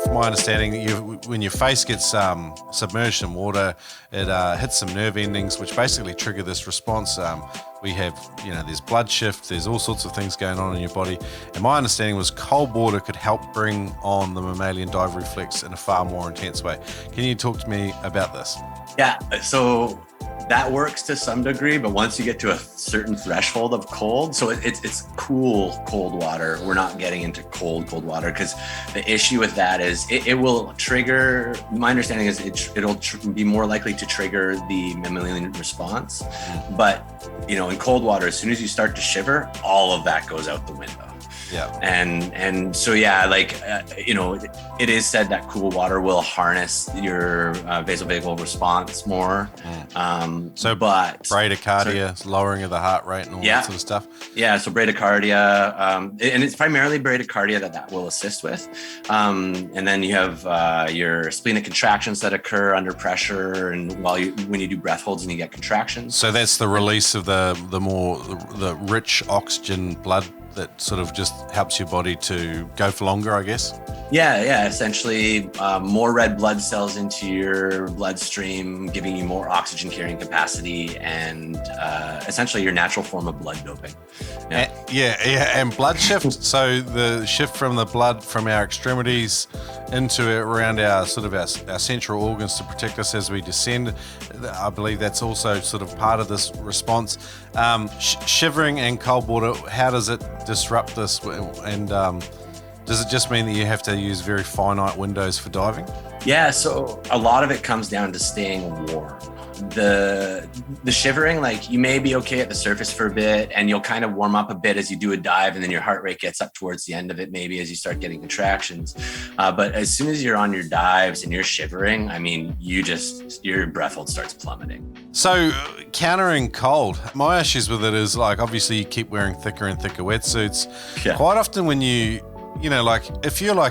from my understanding, when your face gets submerged in water, it hits some nerve endings, which basically trigger this response. We have, there's blood shift, there's all sorts of things going on in your body. And my understanding was cold water could help bring on the mammalian dive reflex in a far more intense way. Can you talk to me about this? Yeah, so that works to some degree, but once you get to a certain threshold of cold, so it's cool cold water. We're not getting into cold water, because the issue with that is it will trigger, my understanding is it'll be more likely to trigger the mammalian response. But, in cold water, as soon as you start to shiver, all of that goes out the window. Yeah. And so, it is said that cool water will harness your vasovagal response more. But bradycardia, lowering of the heart rate and all that sort of stuff. Yeah. So bradycardia, and it's primarily bradycardia that will assist with. And then you have your splenic contractions that occur under pressure, and when you do breath holds and you get contractions. So that's the release of the rich oxygen blood that sort of just helps your body to go for longer, I guess? Yeah. Essentially, more red blood cells into your bloodstream, giving you more oxygen carrying capacity, and essentially your natural form of blood doping. And blood shift. So the shift from the blood from our extremities into around our central organs to protect us as we descend. I believe that's also sort of part of this response. Shivering and cold water, how does it disrupt this? And does it just mean that you have to use very finite windows for diving? Yeah, so a lot of it comes down to staying warm. The shivering, like, you may be okay at the surface for a bit, and you'll kind of warm up a bit as you do a dive, and then your heart rate gets up towards the end of it, maybe as you start getting contractions. But as soon as you're on your dives and you're shivering, I mean, your breath hold starts plummeting. So countering cold, my issues with it is, like, obviously you keep wearing thicker and thicker wetsuits. Yeah. Quite often when if you're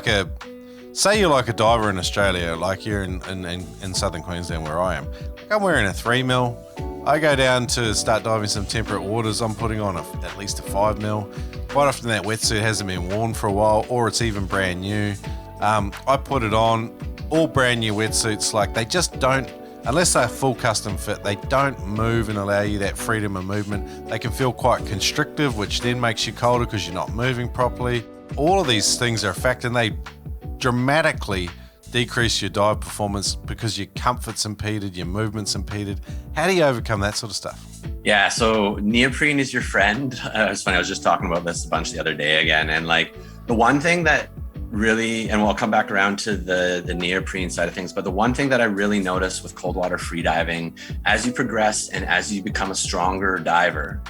say you're like a diver in Australia, like you're in southern Queensland where I am, I'm wearing a 3mm. I go down to start diving some temperate waters, I'm putting on at least a 5mm. Quite often that wetsuit hasn't been worn for a while, or it's even brand new. I put it on, all brand new wetsuits, like, they just don't, unless they're full custom fit, they don't move and allow you that freedom of movement. They can feel quite constrictive, which then makes you colder because you're not moving properly. All of these things are a factor, and they dramatically decrease your dive performance because your comfort's impeded, your movement's impeded. How do you overcome that sort of stuff? Yeah, so neoprene is your friend. It's funny, I was just talking about this a bunch the other day again, and like, the one thing that really, and we'll come back around to the neoprene side of things, but the one thing that I really noticed with cold water freediving, as you progress and as you become a stronger diver,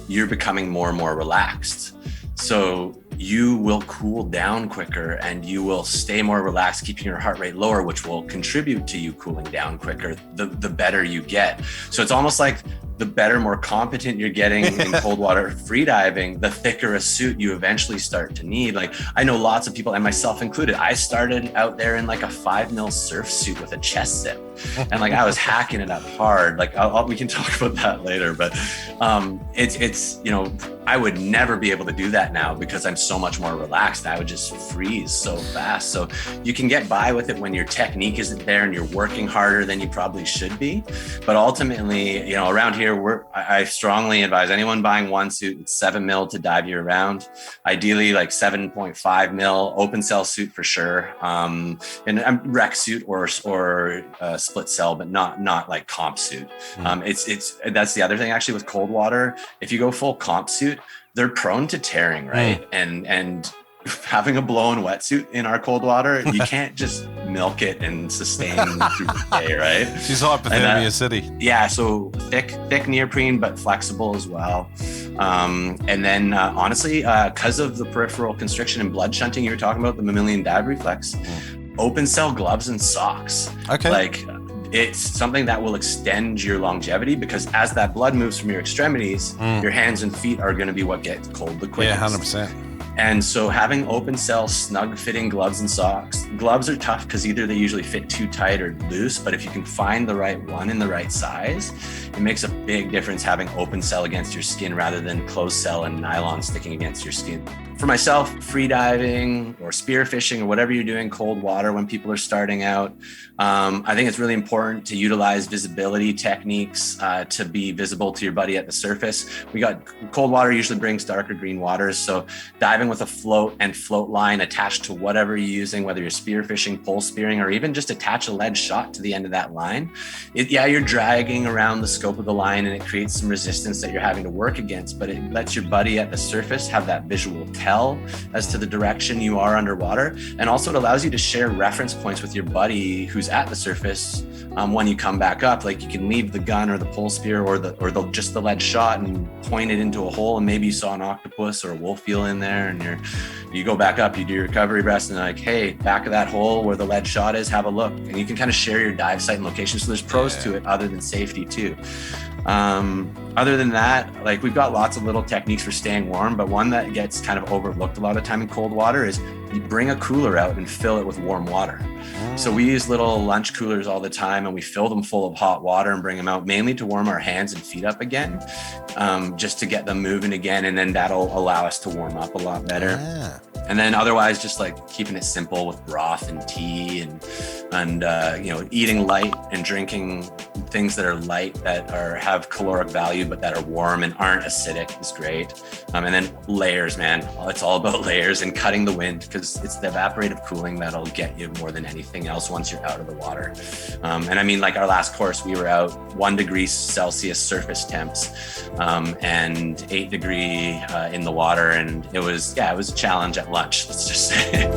you're becoming more and more relaxed. So you will cool down quicker, and you will stay more relaxed, keeping your heart rate lower, which will contribute to you cooling down quicker the better you get. So it's almost like the better, more competent you're getting in cold water freediving, the thicker a suit you eventually start to need. Like, I know lots of people, and myself included, I started out there in like a 5mm surf suit with a chest zip, and like, I was hacking it up hard. Like, we can talk about that later, but it's I would never be able to do that now because I'm so much more relaxed. I would just freeze so fast. So you can get by with it when your technique isn't there and you're working harder than you probably should be. But ultimately, around here, I strongly advise anyone buying one suit, it's 7mm to dive year round. Ideally, like 7.5mm open cell suit for sure. And a rec suit or split cell, but not like comp suit. That's the other thing actually with cold water. If you go full comp suit, they're prone to tearing, right? And having a blown wetsuit in our cold water, you can't just milk it and sustain through the day, right? She's hypothermia city. Yeah, so thick neoprene, but flexible as well. And then honestly, because of the peripheral constriction and blood shunting you were talking about, the mammalian dive reflex, open cell gloves and socks. Okay. Like, it's something that will extend your longevity, because as that blood moves from your extremities, your hands and feet are going to be what get cold the quickest. Yeah, 100%. And so having open cell, snug fitting gloves and socks gloves are tough because either they usually fit too tight or loose, but if you can find the right one in the right size, it makes a big difference having open cell against your skin rather than closed cell and nylon sticking against your skin. For myself, freediving or spearfishing or whatever you're doing, cold water when people are starting out, I think it's really important to utilize visibility techniques to be visible to your buddy at the surface. We got cold water usually brings darker green waters, so diving with a float and float line attached to whatever you're using, whether you're spearfishing, pole spearing, or even just attach a lead shot to the end of that line. You're dragging around the scope of the line and it creates some resistance that you're having to work against, but it lets your buddy at the surface have that visual tell as to the direction you are underwater. And also it allows you to share reference points with your buddy who's at the surface when you come back up. Like you can leave the gun or the pole spear or just the lead shot and point it into a hole, and maybe you saw an octopus or a wolf eel in there, and you go back up, you do your recovery breaths, and like, hey, back of that hole where the lead shot is, have a look. And you can kind of share your dive site and location. So there's pros to it other than safety too. Other than that, like we've got lots of little techniques for staying warm, but one that gets kind of overlooked a lot of time in cold water is you bring a cooler out and fill it with warm water. So we use little lunch coolers all the time, and we fill them full of hot water and bring them out mainly to warm our hands and feet up again, just to get them moving again. And then that'll allow us to warm up a lot better. Yeah. And then otherwise, just like keeping it simple with broth and tea and eating light and drinking things that are light that have caloric value, but that are warm and aren't acidic is great. And then layers, man, it's all about layers and cutting the wind, because it's the evaporative cooling that'll get you more than anything else once you're out of the water. And I mean, like our last course, we were out 1 degree Celsius surface temps and 8 degree in the water. And it was a challenge at lunch, let's just say.